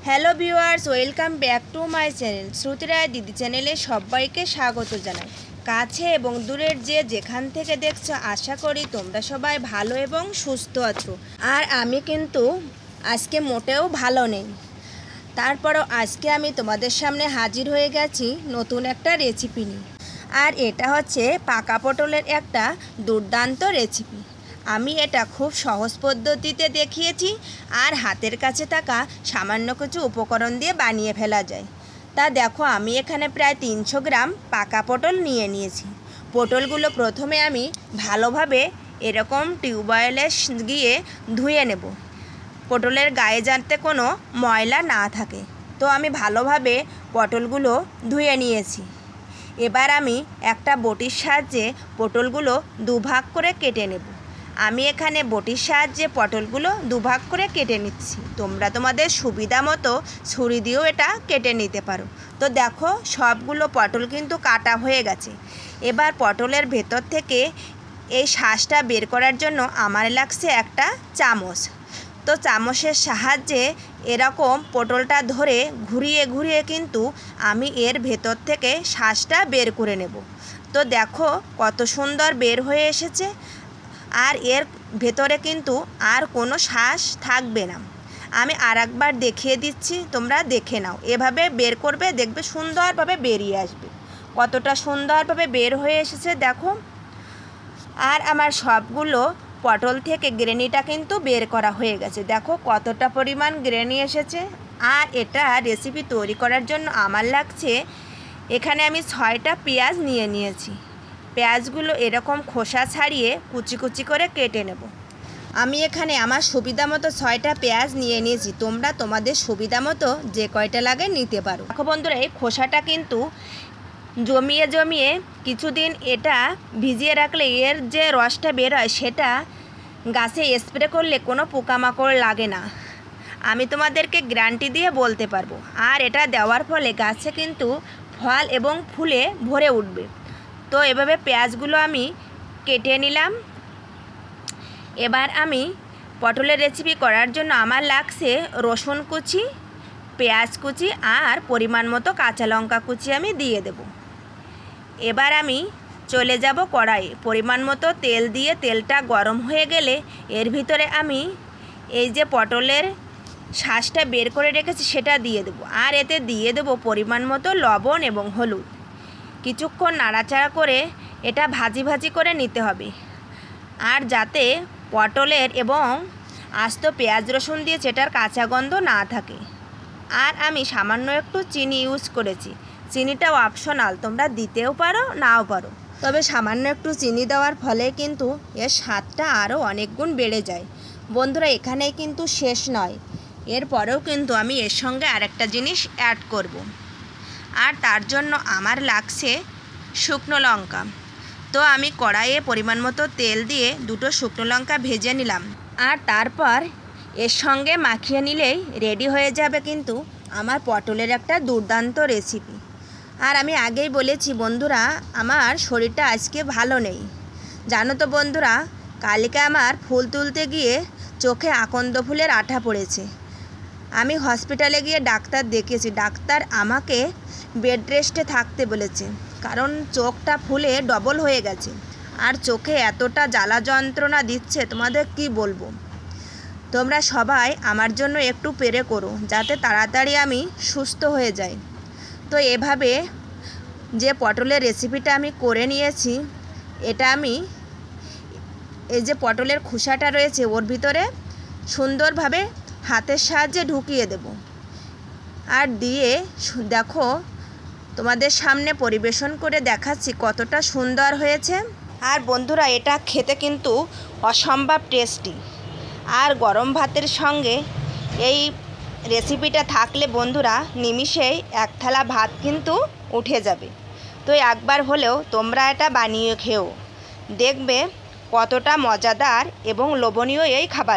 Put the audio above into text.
Hello viewers, welcome back to my channel Shruti Roy দিদি চ্যানেলে সবাইকে স্বাগত জানাই। কাছে এবং দূরের যে যেখান থেকে দেখছো, আশা করি তোমরা সবাই ভালো এবং সুস্থ আছো। আর আমি কিন্তু আজকে মোটেও ভালো নেই। তারপরও আজকে আমি তোমাদের সামনে হাজির হয়ে গেছি নতুন একটা রেসিপি নিয়ে। আর এটা হচ্ছে পাকা পটলের একটা দুর্দান্ত রেসিপি। আমি এটা খুব সহজ পদ্ধতিতে দেখিয়েছি আর হাতের কাছে থাকা সামান্য কিছু উপকরণ দিয়ে বানিয়ে ফেলা যায়। তা দেখো, আমি এখানে প্রায় 300 গ্রাম পাকা পটল নিয়ে নিয়েছি। পটলগুলো প্রথমে আমি ভালোভাবে এরকম টিউবওয়েলে গিয়ে ধুয়ে নেব, পটলের গায়ে যাতে কোনো ময়লা না থাকে। তো আমি ভালোভাবে পটলগুলো ধুয়ে নিয়েছি। এবার আমি একটা বটির সাহায্যে পটলগুলো দুভাগ করে কেটে নেব। আমি এখানে বটির সাহায্যে পটলগুলো দুভাগ করে কেটে নিচ্ছি। তোমরা তোমাদের সুবিধা মতো ছুরি দিয়েও এটা কেটে নিতে পারো। তো দেখো, সবগুলো পটল কিন্তু কাটা হয়ে গেছে। এবার পটলের ভেতর থেকে এই শাঁসটা বের করার জন্য আমার লাগছে একটা চামচ। তো চামচের সাহায্যে এরকম পটলটা ধরে ঘুরিয়ে ঘুরিয়ে কিন্তু আমি এর ভেতর থেকে শাঁসটা বের করে নেব। তো দেখো কত সুন্দর বের হয়ে এসেছে। আর এর ভেতরে কিন্তু আর কোনো শাঁস থাকবে না। আমি আরেকবার দেখিয়ে দিচ্ছি, তোমরা দেখে নাও। এভাবে বের করবে, দেখবে সুন্দরভাবে বেরিয়ে আসবে। কতটা সুন্দরভাবে বের হয়ে এসেছে দেখো। আর আমার সবগুলো পটল থেকে গ্রেনিটা কিন্তু বের করা হয়ে গেছে। দেখো কতটা পরিমাণ গ্রেনি এসেছে। আর এটা রেসিপি তৈরি করার জন্য আমার লাগছে, এখানে আমি 6টা পেঁয়াজ নিয়ে নিয়েছি। পেঁয়াজগুলো এরকম খোসা ছাড়িয়ে কুচি কুচি করে কেটে নেব। আমি এখানে আমার সুবিধা মতো 6টা পেঁয়াজ নিয়ে নিয়েছি। তোমরা তোমাদের সুবিধা মতো যে কয়টা লাগে নিতে পারো। দেখো বন্ধুরা, এই খোসাটা কিন্তু জমিয়ে জমিয়ে কিছুদিন এটা ভিজিয়ে রাখলে এর যে রসটা বের হয় সেটা গাছে স্প্রে করলে কোনো পোকামাকড় লাগে না। আমি তোমাদেরকে গ্যারান্টি দিয়ে বলতে পারবো। আর এটা দেওয়ার ফলে গাছে কিন্তু ফল এবং ফুলে ভরে উঠবে। তো এভাবে পেঁয়াজগুলো আমি কেটে নিলাম। এবার আমি পটলের রেসিপি করার জন্য আমার লাগছে রসুন কুচি, পেঁয়াজ কুচি আর পরিমাণ মতো কাঁচা লঙ্কা কুচি আমি দিয়ে দেব। এবার আমি চলে যাব কড়াইয়ে। পরিমাণ মতো তেল দিয়ে তেলটা গরম হয়ে গেলে এর ভিতরে আমি এই যে পটলের শাঁসটা বের করে রেখেছি সেটা দিয়ে দেব। আর এতে দিয়ে দেব পরিমাণ মতো লবণ এবং হলুদ। কিছুক্ষণ নাড়াচাড়া করে এটা ভাজি ভাজি করে নিতে হবে। আর যাতে পটলের এবং আস্ত পেঁয়াজ রসুন দিয়ে সেটার কাঁচা গন্ধ না থাকে। আর আমি সামান্য একটু চিনি ইউজ করেছি। চিনিটাও অপশনাল, তোমরা দিতেও পারো নাও পারো। তবে সামান্য একটু চিনি দেওয়ার ফলে কিন্তু এর স্বাদটা আরও অনেক গুণ বেড়ে যায়। বন্ধুরা, এখানেই কিন্তু শেষ নয়, এরপরেও কিন্তু আমি এর সঙ্গে আরেকটা জিনিস অ্যাড করব। আর তার জন্য আমার লাগছে শুকনো লঙ্কা। তো আমি কড়াইয়ে পরিমাণ মতো তেল দিয়ে 2টো শুকনো লঙ্কা ভেজে নিলাম। আর তারপর এর সঙ্গে মাখিয়ে নিলেই রেডি হয়ে যাবে কিন্তু আমার পটলের একটা দুর্দান্ত রেসিপি। আর আমি আগেই বলেছি বন্ধুরা, আমার শরীরটা আজকে ভালো নেই। জানো তো বন্ধুরা, কালকে আমার ফুল তুলতে গিয়ে চোখে আকন্দ ফুলের আঠা পড়েছে। আমি হসপিটালে গিয়ে ডাক্তার দেখিয়েছি। ডাক্তার আমাকে বেড রেস্টে থাকতে বলেছে, কারণ চোখটা ফুলে ডবল হয়ে গেছে। আর চোখে এতটা জ্বালা যন্ত্রণা দিচ্ছে, তোমাদের কি বলবো। তোমরা সবাই আমার জন্য একটু পেরে করো, যাতে তাড়াতাড়ি আমি সুস্থ হয়ে যাই। তো এভাবে যে পটলের রেসিপিটা আমি করে নিয়েছি, এটা আমি এই যে পটলের খোসাটা রয়েছে ওর ভিতরে সুন্দরভাবে হাতের সাহায্যে ঢুকিয়ে দেব। আর দিয়ে দেখো, তোমাদের সামনে পরিবেশন করে দেখাচ্ছি কতটা সুন্দর হয়েছে। আর বন্ধুরা, এটা খেতে কিন্তু অসম্ভব টেস্টি। আর গরম ভাতের সঙ্গে এই রেসিপিটা থাকলে বন্ধুরা নিমিষেই এক থালা ভাত কিন্তু উঠে যাবে। তো একবার হলেও তোমরা এটা বানিয়ে খেও, দেখবে কতটা মজাদার এবং লোভনীয় এই খাবার।